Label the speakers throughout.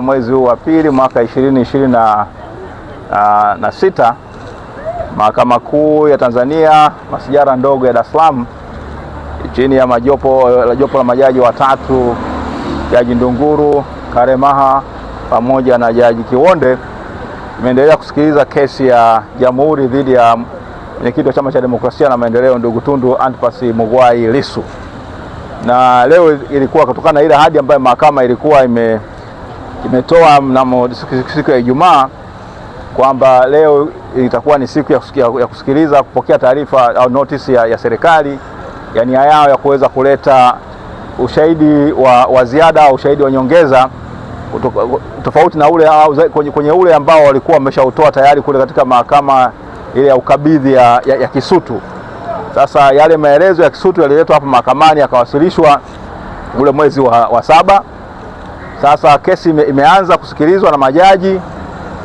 Speaker 1: Mwezi wa pili mwaka 2026, Mahakama Kuu ya Tanzania Masijara ndogo ya Dar es Salaam chini ya jopo la majaji watatu, Jaji Ndunguru, Karemaha pamoja na Jaji Kiwonde, imeendelea kusikiliza kesi ya Jamhuri dhidi ya mwenyekiti wa Chama cha Demokrasia na Maendeleo ndugu Tundu Antipas Mughwai Lissu. Na leo ilikuwa kutokana na ile ahadi ambayo mahakama ilikuwa imetoa mnamo siku ya Ijumaa kwamba leo itakuwa ni siku ya kusikiliza, kupokea taarifa au notice ya serikali ya nia yao ya kuweza kuleta ushahidi wa ziada au ushahidi wa nyongeza tofauti na ule au kwenye ule ambao walikuwa wameshautoa tayari kule katika mahakama ile ya ukabidhi ya Kisutu. Sasa yale maelezo ya Kisutu yaliletwa hapa mahakamani yakawasilishwa ule mwezi wa saba. Sasa kesi imeanza kusikilizwa na majaji,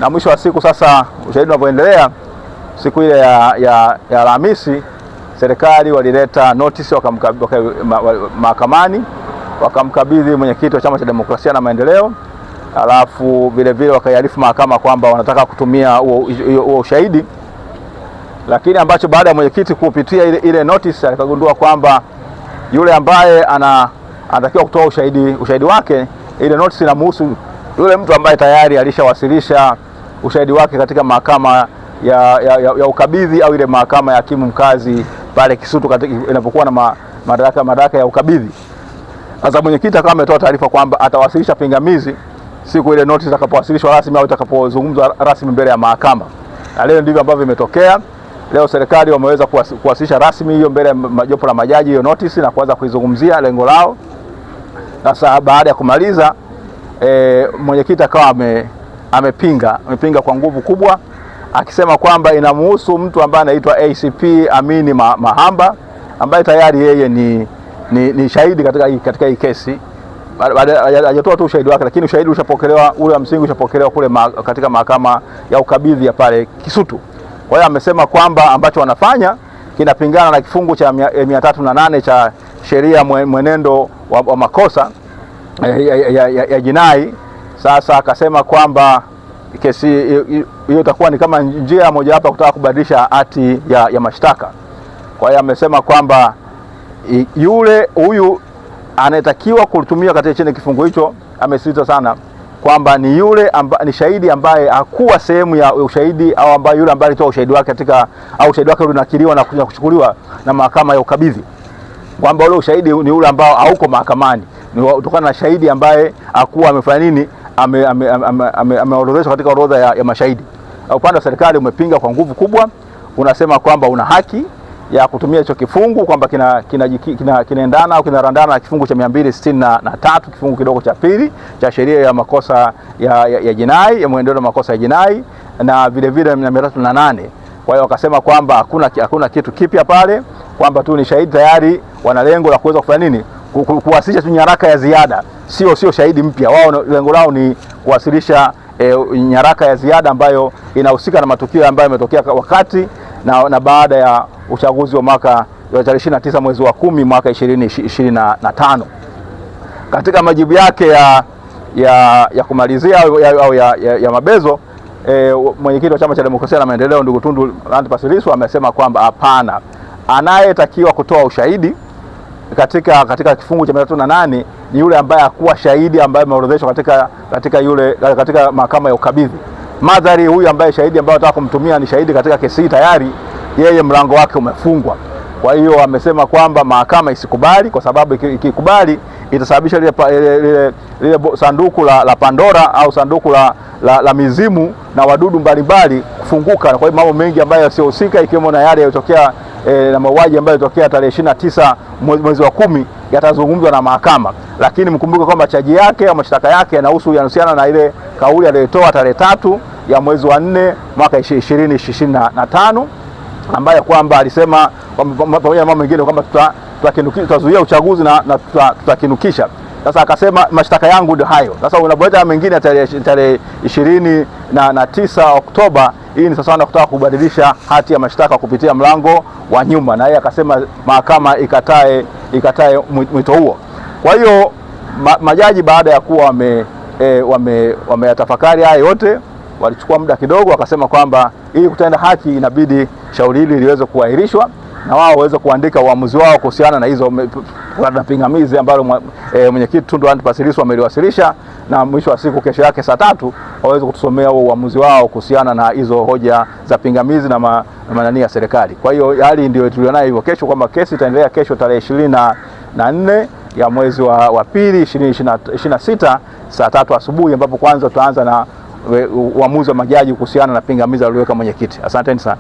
Speaker 1: na mwisho wa siku sasa ushahidi unavyoendelea, siku ile ya Alhamisi serikali walileta notice mahakamani, wakamkabidhi mwenyekiti wa Chama cha Demokrasia na Maendeleo, alafu vile wakaiarifu mahakama kwamba wanataka kutumia huo ushahidi. Lakini ambacho baada ya mwenyekiti kupitia ile notice akagundua kwamba yule ambaye anatakiwa kutoa ushahidi wake, ile notice inamhusu yule mtu ambaye tayari alishawasilisha ushahidi wake katika mahakama ya ukabidhi au ile mahakama ya hakimu mkazi pale Kisutu inapokuwa na madaraka ya ukabidhi. Sasa mwenyekiti akawa ametoa taarifa kwamba atawasilisha pingamizi siku ile notice itakapowasilishwa rasmi au itakapozungumzwa rasmi mbele ya mahakama. Na leo ndivyo ambavyo imetokea. Leo serikali wameweza kuwasilisha rasmi hiyo mbele ya jopo la majaji hiyo notice na kuanza kuizungumzia lengo lao. Sasa baada ya kumaliza mwenyekiti akawa amepinga kwa nguvu kubwa, akisema kwamba inamhusu mtu ambaye anaitwa ACP Amini Mahamba ambaye tayari yeye ni shahidi katika hii kesi. Hajatoa tu ushahidi wake, lakini ushahidi ushapokelewa, ule wa msingi ushapokelewa kule katika mahakama ya ukabidhi ya pale Kisutu. Kwa hiyo amesema kwamba ambacho wanafanya kinapingana na kifungu cha 308 cha sheria mwenendo wa makosa ya jinai. Sasa akasema kwamba kesi hiyo itakuwa ni kama njia mojawapo kutaka kubadilisha hati ya mashtaka. Kwa hiyo amesema kwamba huyu anayetakiwa kutumia katika chini kifungu hicho, amesisitiza sana kwamba ni ni shahidi ambaye hakuwa sehemu ya ushahidi au ambaye yule ambaye alitoa ushahidi wake au ushahidi wake unakiliwa na kuchukuliwa na mahakama ya ukabidhi, kwamba ule ushahidi ni ule ambao hauko mahakamani, ni kutokana na shahidi ambaye hakuwa amefanya nini, ameorodheshwa katika orodha ya mashahidi. Upande wa serikali umepinga kwa nguvu kubwa, unasema kwamba una haki ya kutumia hicho kifungu, kwamba kinaendana au kinarandana na kifungu cha 263 kifungu kidogo cha pili cha sheria ya makosa ya jinai, ya mwenendo wa makosa ya jinai, na vile 308. Kwa hiyo wakasema kwamba hakuna kitu kipya pale, kwamba tu ni shahidi tayari, wana lengo la kuweza kufanya nini, kuwasilisha tu nyaraka ya ziada, sio shahidi mpya. Wao lengo lao ni kuwasilisha nyaraka ya ziada ambayo inahusika na matukio ambayo yametokea wakati na baada ya uchaguzi wa mwaka wa 29 mwezi wa 10 mwaka 2025. Katika majibu yake ya kumalizia au ya mabezo, mwenyekiti wa Chama cha Demokrasia na Maendeleo ndugu Tundu Antipas Lissu amesema kwamba hapana, anayetakiwa kutoa ushahidi katika kifungu cha 308 ni yule ambaye hakuwa shahidi ambaye ameorodheshwa katika mahakama ya ukabidhi. Madhari huyu ambaye shahidi ambaye anataka kumtumia ni shahidi katika kesi hii, tayari yeye mlango wake umefungwa. Kwa hiyo amesema kwamba mahakama isikubali, kwa sababu ikikubali itasababisha lile sanduku la Pandora au sanduku la mizimu na wadudu mbalimbali kufunguka. Kwa hiyo mambo mengi ambayo yasiohusika, ikiwemo na yale yaliyotokea na mauaji ambayo yalitokea tarehe 29 mwezi wa 10 yatazungumzwa na mahakama. Lakini mkumbuke kwamba chaji yake au mashtaka yake yanahusiana na ile kauli aliyotoa tarehe 3 ya mwezi wa 4 mwaka 2025, ambaye kwamba alisema pamoja na mambo mengine kwamba tutazuia uchaguzi na tutakinukisha. Sasa akasema mashtaka yangu ndio hayo. Sasa unapoleta mengine tarehe 29 Oktoba, hii ni sasa na kutaka kubadilisha hati ya mashtaka kupitia mlango wa nyuma, na yeye akasema mahakama ikatae mwito huo. Kwa hiyo majaji baada ya kuwa wameyatafakari haya yote, walichukua muda kidogo, wakasema kwamba ili kutenda haki inabidi shauri hili liweze kuahirishwa na wao waweze kuandika uamuzi wao kuhusiana na hizo pingamizi ambalo mwenyekiti Tundu Antipas Lissu ameliwasilisha, na mwisho wa siku kesho yake saa 3 waweze kutusomea uamuzi wao kuhusiana na hizo hoja za pingamizi na manani ya serikali. Kwa hiyo hali ndio tulionayo hivyo kesho, kwamba kesi itaendelea kesho tarehe 24 ya mwezi wa pili 2026 saa 3 asubuhi, ambapo kwanza tutaanza na uamuzi wa majaji kuhusiana na pingamizi aliyoweka mwenyekiti. Asanteni sana.